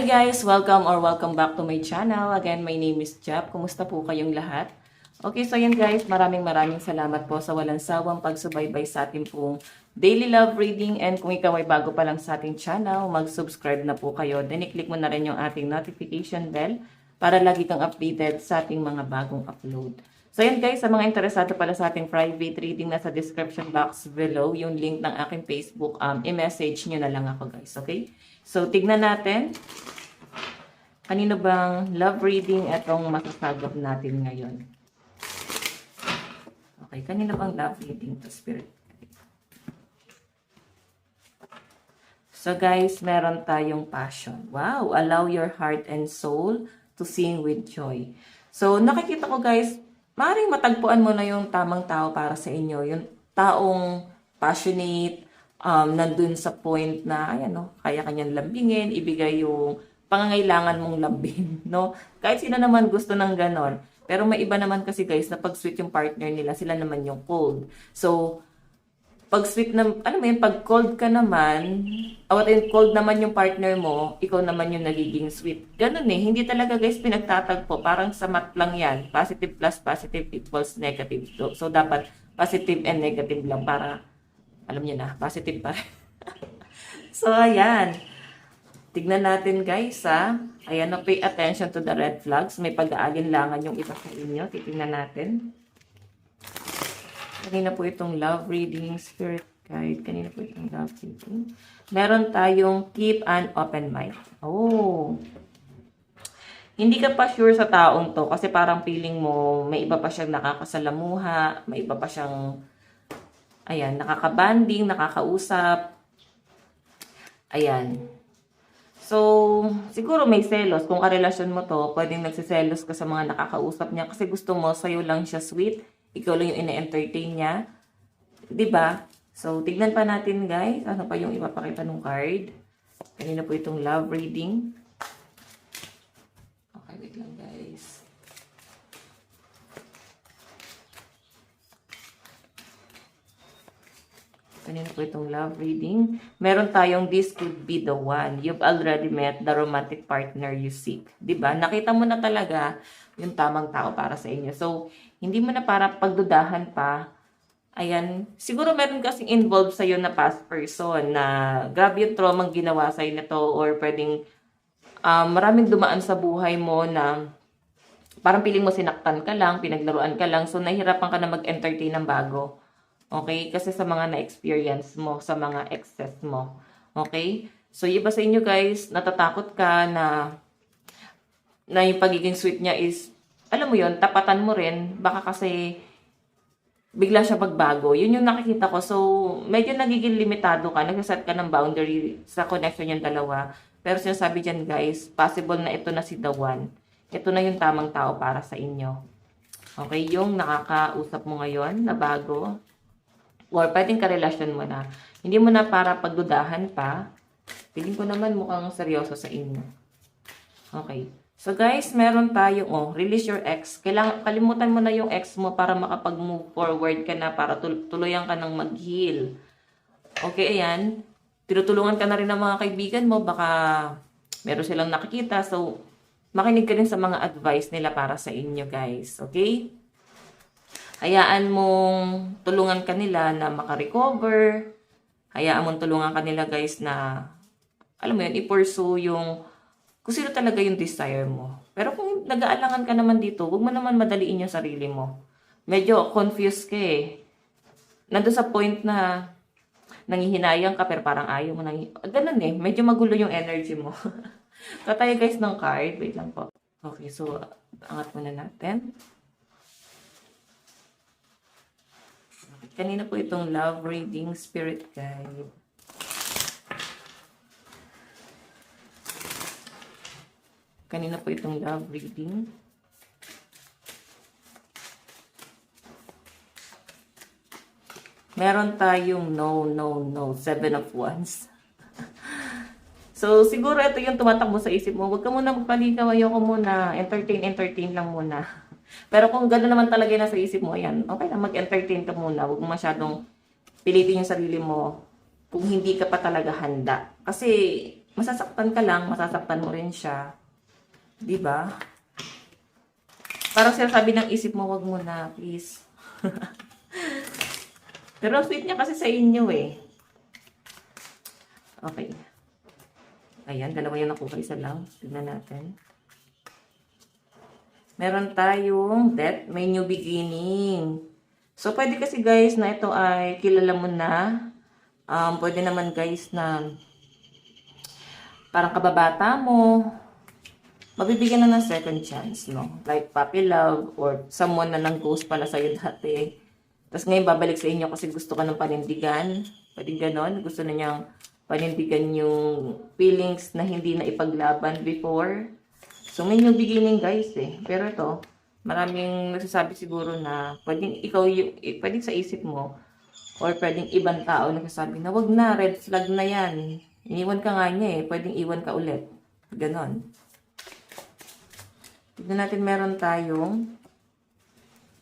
Hi guys! Welcome back to my channel. Again, my name is Jap. Kumusta po kayong lahat? Okay, so yan guys, maraming salamat po sa walang sawang pagsubaybay sa ating pong daily love reading. And kung ikaw ay bago pa lang sa ating channel, mag-subscribe na po kayo. Then i-click mo na rin yung ating notification bell para lagi kang updated sa ating mga bagong upload. So yan guys, sa mga interesado pala sa ating private reading, nasa description box below yung link ng aking Facebook. I-message nyo na lang ako guys, okay? So tignan natin. Kanino bang love reading itong masasagap natin ngayon? Okay, kanino bang love reading to Spirit? So guys, meron tayong passion. Wow, allow your heart and soul to sing with joy. So nakikita ko guys, maaaring matagpuan mo na yung tamang tao para sa inyo. Yung taong passionate, nandun sa point na, ayan, no, kaya kanyang lambingin, ibigay yung pangangailangan mong lambing, no? Kahit sino naman gusto ng ganon. Pero may iba naman kasi guys, na pag sweet yung partner nila, sila naman yung cold. So, pag sweet na, ano mo yun, pag cold ka naman, cold naman yung partner mo, ikaw naman yung nagiging sweet. Ganon eh, hindi talaga guys pinagtatagpo. Parang sa math lang yan. Positive plus positive equals negative. So dapat positive and negative lang para, alam niyo na, positive pa. So, ayan. Tignan natin guys, ha. Ayan, no, pay attention to the red flags. May pag-aalinlangan yung iba sa inyo. Titignan natin. Kanina po itong love reading, spirit guide. Kanina po itong love reading. Meron tayong keep an open mind. Oh. Hindi ka pa sure sa taong to kasi parang feeling mo may iba pa siyang nakakasalamuha, may iba pa siyang ayan, nakakabanding, nakakausap. Ayan. So, siguro may selos. Kung karelasyon mo to, pwedeng nagsiselos ka sa mga nakakausap niya kasi gusto mo, sa'yo lang siya sweet. Ikaw lang yung ina-entertain niya. Diba? So, tignan pa natin guys. Ano pa yung ipapakita ng card? Kanina po itong love reading. Okay, wait lang guys. Kanina po itong love reading. Meron tayong this could be the one. You've already met the romantic partner you seek. Diba? Nakita mo na talaga yung tamang tao para sa inyo. So, hindi mo na para pagdudahan pa. Ayan. Siguro meron kasing involved sa'yo na past person na grabe yung trauma ginawa sa'yo na to or pwedeng maraming dumaan sa buhay mo na parang piling mo sinaktan ka lang, pinaglaruan ka lang. So, nahihirapan ka na mag-entertain ng bago. Okay? Kasi sa mga na-experience mo, sa mga excess mo. Okay? So, iba sa inyo guys, natatakot ka na yung pagiging sweet niya is, alam mo yon, tapatan mo rin. Baka kasi bigla siya magbago. Yun yung nakikita ko. So, medyo nagiging limitado ka. Nagsaset ka ng boundary sa connection yung dalawa. Pero sinasabi dyan guys, possible na ito na si the one. Ito na yung tamang tao para sa inyo. Okay? Yung nakakausap mo ngayon na bago, or pwedeng karelasyon mo na. Hindi mo na para pagdudahan pa. Feeling ko naman mukhang seryoso sa inyo. Okay. So guys, meron tayong, release your ex. Kalimutan mo na yung ex mo para makapag-move forward ka na, para tuluyan ka ng mag-heal. Okay, ayan. Tinutulungan ka na rin ng mga kaibigan mo. Baka meron silang nakikita. So, makinig ka rin sa mga advice nila para sa inyo guys. Okay? Hayaan mong tulungan kanila na makarecover. Hayaan mong tulungan kanila guys na, alam mo yun, i-pursue yung kung sino talaga yung desire mo. Pero kung nag-aalangan ka naman dito, huwag mo naman madaliin yung sarili mo. Medyo confused ka eh. Nandun sa point na nanghihinayang ka pero parang ayaw mo nang... Ganun eh, medyo magulo yung energy mo. Tatay guys ng card. Wait lang po. Okay, so angat muna natin. Kanina po itong love reading spirit guide. Kanina po itong love reading. Meron tayong no. 7 of Wands. So, siguro ito yung tumatakbo sa isip mo. Huwag ka muna magpaligaw. Ayoko muna. Entertain lang muna. Pero kung gano'n naman talaga yung nasa isip mo, ayan, okay na, mag-entertain ka muna. Huwag masyadong pilitin yung sarili mo kung hindi ka pa talaga handa. Kasi masasaktan ka lang, masasaktan mo rin siya. 'Di ba? Parang sinasabi ng isip mo, wag mo na, please. Pero sweet niya kasi sa inyo eh. Okay. Ayan, dalawa yung nakuha, isa lang. Tignan natin. Meron tayong death, may new beginning. So, pwede kasi guys na ito ay kilala mo na. Pwede naman guys na parang kababata mo, mabibigyan na ng second chance, no? Like puppy love or someone na nang-ghost pala sa'yo dati. Tapos ngayon babalik sa inyo kasi gusto ka ng panindigan. Pwede ganon. Gusto na niyang panindigan yung feelings na hindi na ipaglaban before. So may new beginning guys eh. Pero ito, maraming nagsasabi siguro na pwedeng ikaw yung, pwedeng sa isip mo or pwedeng ibang tao nagsasabi na wag na, red flag na yan. Iniwan ka nga niya eh. Pwedeng iwan ka ulit. Ganon. Tignan natin, meron tayong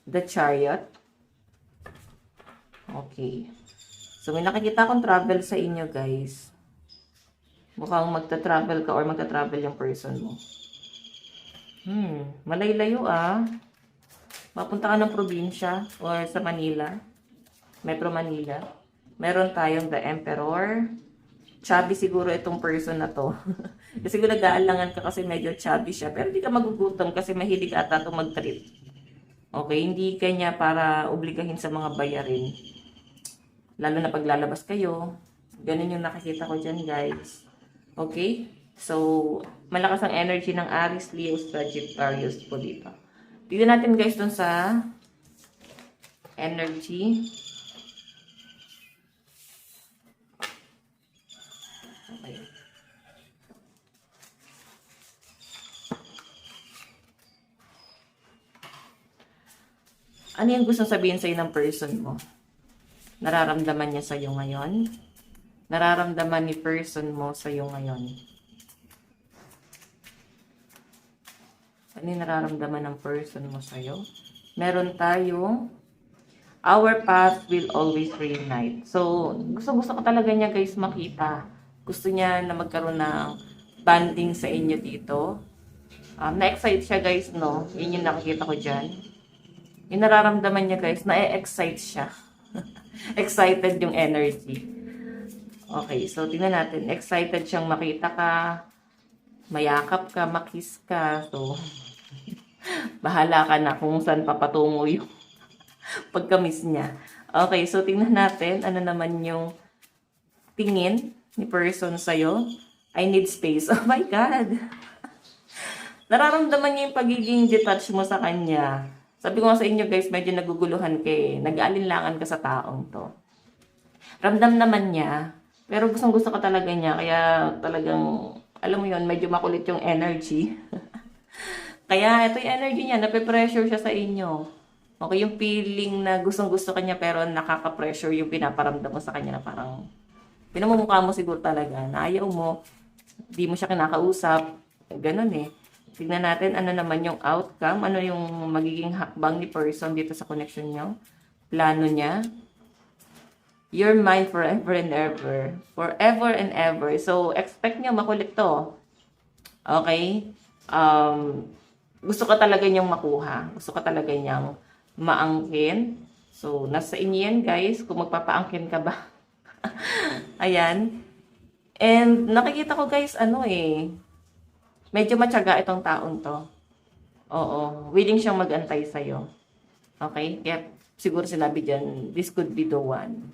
The Chariot. Okay. So, may nakikita akong travel sa inyo, guys. Mukhang magta-travel ka or magta-travel yung person mo. Malay-layo ah. Mapunta ka ng probinsya or sa Manila. Metro Manila. Meron tayong The Emperor. Chubby siguro itong person na to. Kasi kung nag-aalangan ka kasi medyo chubby siya. Pero hindi ka magugutom kasi mahilig ata itong mag-trip. Okay, hindi kanya para obligahin sa mga bayarin. Lalo na pag lalabas kayo. Ganun yung nakikita ko dyan, guys. Okay? So, malakas ang energy ng Aries, Leo, Sagittarius po dito. Tignan natin, guys, dun sa energy. Okay. Ano yung gusto sabihin sa'yo ng person mo? Nararamdaman niya sa'yo ngayon? Nararamdaman ni person mo sa'yo ngayon? Ano yung nararamdaman ng person mo sa'yo? Meron tayong our path will always reunite. So, gusto ko talaga niya guys makita. Gusto niya na magkaroon ng bonding sa inyo dito. Na-excite siya guys, no? Yun yung nakikita ko dyan. Yung nararamdaman niya guys, na-excite siya. Excited yung energy. Okay, so tingnan natin. Excited siyang makita ka, mayakap ka, makiss ka. So, bahala ka na kung saan papatungo yung pagka-miss niya. Okay, so tingnan natin. Ano naman yung tingin ni person sa'yo? I need space. Oh my God! Nararamdaman niya yung pagiging detached mo sa kanya. Sabi ko nga sa inyo guys, medyo naguguluhan ka eh. Nag-aalinlangan ka sa taong to. Ramdam naman niya, pero gustong-gusto ka talaga niya. Kaya talagang, alam mo yun, medyo makulit yung energy. Kaya ito yung energy niya, nape-pressure siya sa inyo. Okay, yung feeling na gustong-gusto ka niya pero nakaka-pressure yung pinaparamdam mo sa kanya na parang pinamumukha mo siguro talaga na ayaw mo, di mo siya kinakausap. Ganun eh. Tignan natin ano naman yung outcome, ano yung magiging hakbang ni person dito sa connection nyo. Plano niya. You're mine forever and ever. Forever and ever. So, expect nyo makulit to. Okay? Gusto ka talaga niyang makuha. Gusto ka talaga niyang maangkin. So, nasa inyo yan guys, kung magpapaangkin ka ba. Ayan. And, nakikita ko guys, medyo matyaga itong taong to. Oo. Willing siyang mag-antay sa'yo. Okay? Kaya siguro sinabi dyan, this could be the one.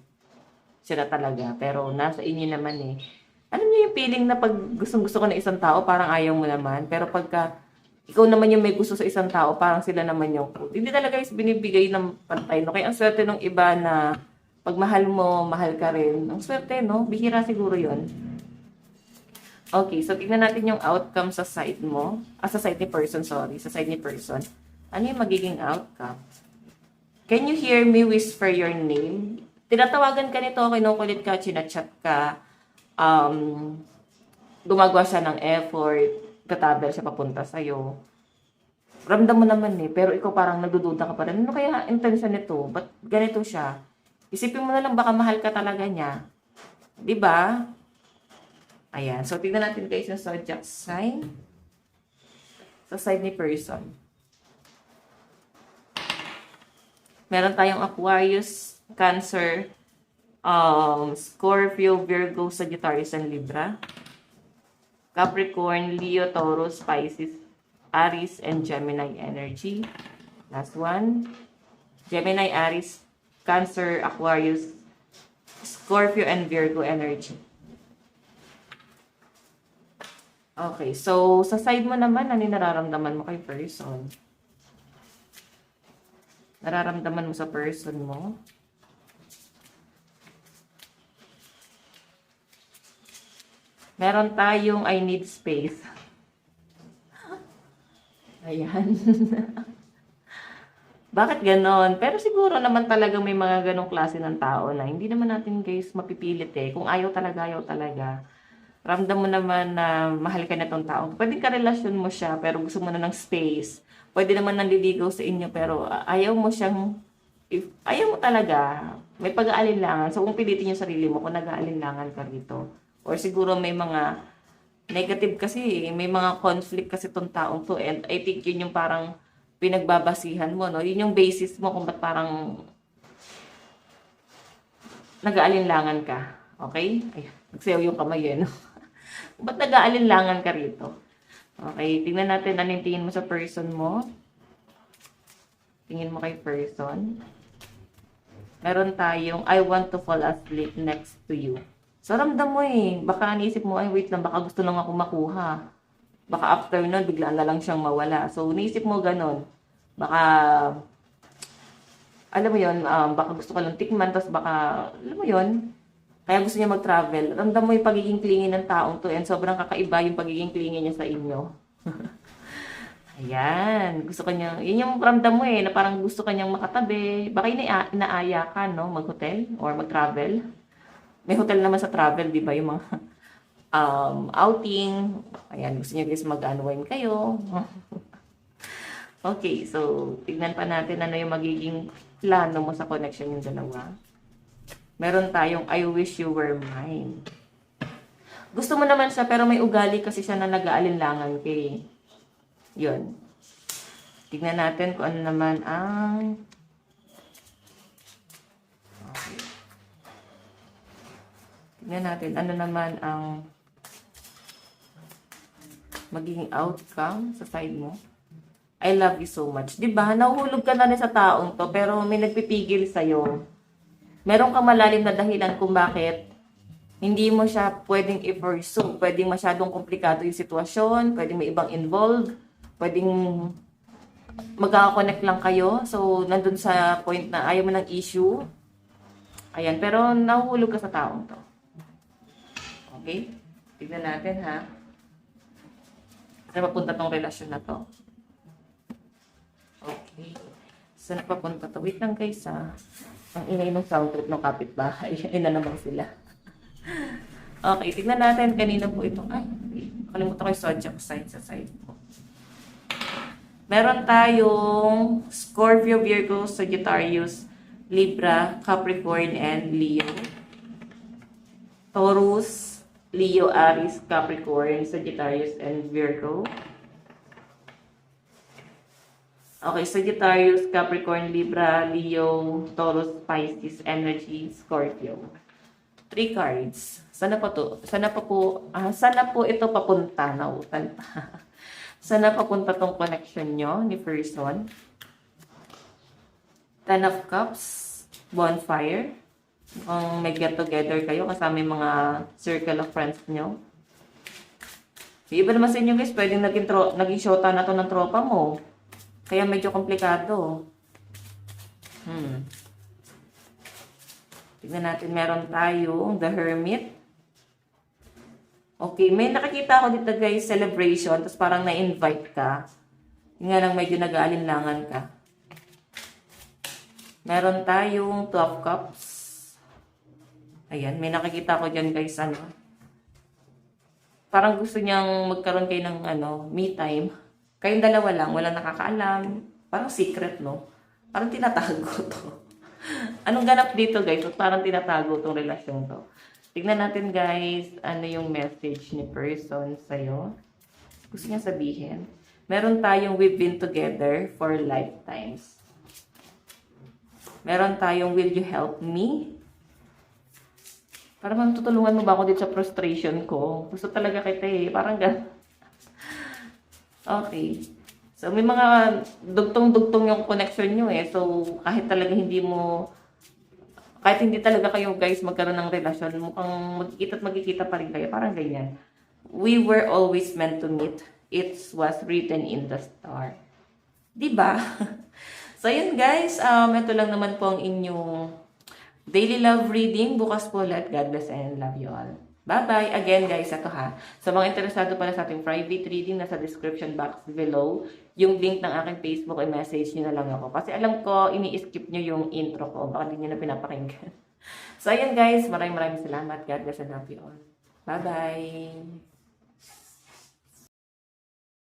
Sila talaga. Pero nasa inyo naman eh. Alam niyo yung feeling na pag gustong-gusto ko na isang tao, parang ayaw mo naman. Pero pagka ikaw naman yung may gusto sa isang tao, parang sila naman yung hindi talaga is binibigay ng pantay. No? Kaya ang swerte ng iba na pag mahal mo, mahal ka rin. Ang swerte, no? Bihira siguro yon. Okay, so tignan natin yung outcome sa side mo. Sa side ni person, sorry. Sa side ni person. Ano yung magiging outcome? Can you hear me whisper your name? Tinatawagan ka nito, kinukulit ka, chinachat ka, gumagawa siya ng effort, tatabel siya papunta sa'yo. Ramdam mo naman eh, pero ikaw parang nagdududa ka pa rin. Ano kaya intention nito? Ba't ganito siya? Isipin mo na lang baka mahal ka talaga niya. 'Di ba? Ayan. So, tignan natin guys yung zodiac sign. Sa side ni person. Meron tayong Aquarius, Cancer, Scorpio, Virgo, Sagittarius, and Libra. Capricorn, Leo, Taurus, Pisces, Aries, and Gemini energy. Last one. Gemini, Aries, Cancer, Aquarius, Scorpio, and Virgo energy. Okay, so sa side mo naman, ano yung nararamdaman mo kay person? Nararamdaman mo sa person mo? Meron tayong I need space. Ayan. Bakit ganon? Pero siguro naman talaga may mga ganong klase ng tao na hindi naman natin guys mapipilit eh. Kung ayaw talaga, ayaw talaga. Ramdam mo naman na mahal ka na tong tao. Pwede ka relasyon mo siya pero gusto mo na ng space. Pwede naman nanliligaw sa inyo pero ayaw mo siyang, if ayaw mo talaga, may pag-aalinlangan. So kung pilitin yung sarili mo, kung nag-aalinlangan ka rito. Or siguro may mga negative kasi, may mga conflict kasi tong taong to. And I think yun yung parang pinagbabasihan mo, no? Yun yung basis mo kung ba't parang nag-aalinlangan ka. Okay? Ay, nagsayaw yung kamay eh, no? Ba't nag-aalinlangan ka rito? Okay, tingnan natin ano yung tingin mo sa person mo. Tingin mo kay person. Meron tayong, I want to fall asleep next to you. So, ramdam mo eh. Baka naisip mo, ay wait lang, baka gusto lang ako makuha. Baka after nun, biglaan na lang siyang mawala. So, naisip mo ganon. Baka, alam mo yun, baka gusto ka lang tikman, tapos baka, alam mo yun, kaya gusto niya mag-travel. Ramdam mo yung pagiging clingy ng taong to and sobrang kakaiba yung pagiging clingy niya sa inyo. Ayan. Gusto ka niya, yun yung ramdam mo eh, na parang gusto ka niyang makatabi. Baka inaaya ka, no? Mag-hotel or mag-travel. May hotel naman sa travel, di ba? Yung mga outing. Ayan, gusto niya guys mag-unwind kayo. Okay, so tignan pa natin ano yung magiging plano mo sa connection yung dalawa. Meron tayong I wish you were mine. Gusto mo naman siya pero may ugali kasi siya na nag-aalinlangan kay. Yun. Tignan natin kung ano naman ang okay. Tignan natin ano naman ang magiging outcome sa side mo. I love you so much. Diba? Nahuhulog ka na rin sa taong to pero may nagpipigil sa'yo. Meron kang malalim na dahilan kung bakit hindi mo siya pwedeng i-pursue. Pwedeng masyadong komplikado yung sitwasyon, pwedeng may ibang involved, pwedeng magkaka-connect lang kayo. So, nandun sa point na ayaw mo ng issue. Ayan, pero nahuhulog ka sa taong to. Okay? Tignan natin ha. Saan papunta tong relasyon na to? Okay. Saan papunta to? Wait lang guys ha. Ang ingay ng sound trip ng kapitbahay. Ayun na naman sila. Okay, tignan natin. Kanina po ito. Ay, nakalimutan ko yung zodiac sign sa side po. Meron tayong Scorpio, Virgo, Sagittarius, Libra, Capricorn, and Leo. Taurus, Leo, Aries, Capricorn, Sagittarius, and Virgo. Okay, Sagittarius, Capricorn, Libra, Leo, Taurus, Pisces, Energy, Scorpio. 3 cards. Sana pa to? Sana po ito papunta? Nautan pa. Sana papunta tong connection nyo ni person. 10 of Cups, bonfire. Kung may get together kayo kasama yung mga circle of friends nyo. Iba naman sa inyo guys, pwedeng naging shota na to ng tropa mo. Kaya medyo komplikado. Tignan natin, meron tayo The Hermit. Okay, may nakakita ako dito guys, celebration. Tapos parang na-invite ka. Yung nga lang medyo nag-aalinlangan ka. Meron tayong 12 Cups. Ayan, may nakikita ko dyan guys, ano. Parang gusto niyang magkaroon kayo ng me time. Kayong dalawa lang, walang nakakaalam. Parang secret, no? Parang tinatago to. Anong ganap dito, guys? Parang tinatago tong relasyon to. Tignan natin guys, ano yung message ni person sa'yo. Gusto niya sabihin. Meron tayong we've been together for lifetimes. Meron tayong will you help me? Parang tutulungan mo ba ako dito sa frustration ko? Gusto talaga kita eh. Parang gano'n. Okay. So, may mga dugtong-dugtong yung connection nyo eh. So, kahit talaga kahit hindi talaga kayo guys magkaroon ng relasyon, mukhang magkikita pa rin kayo. Parang ganyan. We were always meant to meet. It was written in the star. Diba? So, yun guys. Ito lang naman po ang inyong daily love reading. Bukas po ulit. God bless and love you all. Bye-bye. Again, guys, ito ha. Sa mga interesado pala sa ating private reading, nasa description box below, yung link ng aking Facebook, ay message nyo na lang ako. Kasi alam ko, ini-skip nyo yung intro ko. Baka hindi nyo na pinapakinggan. So, ayan guys. Maraming salamat. God bless and love you all. Bye-bye.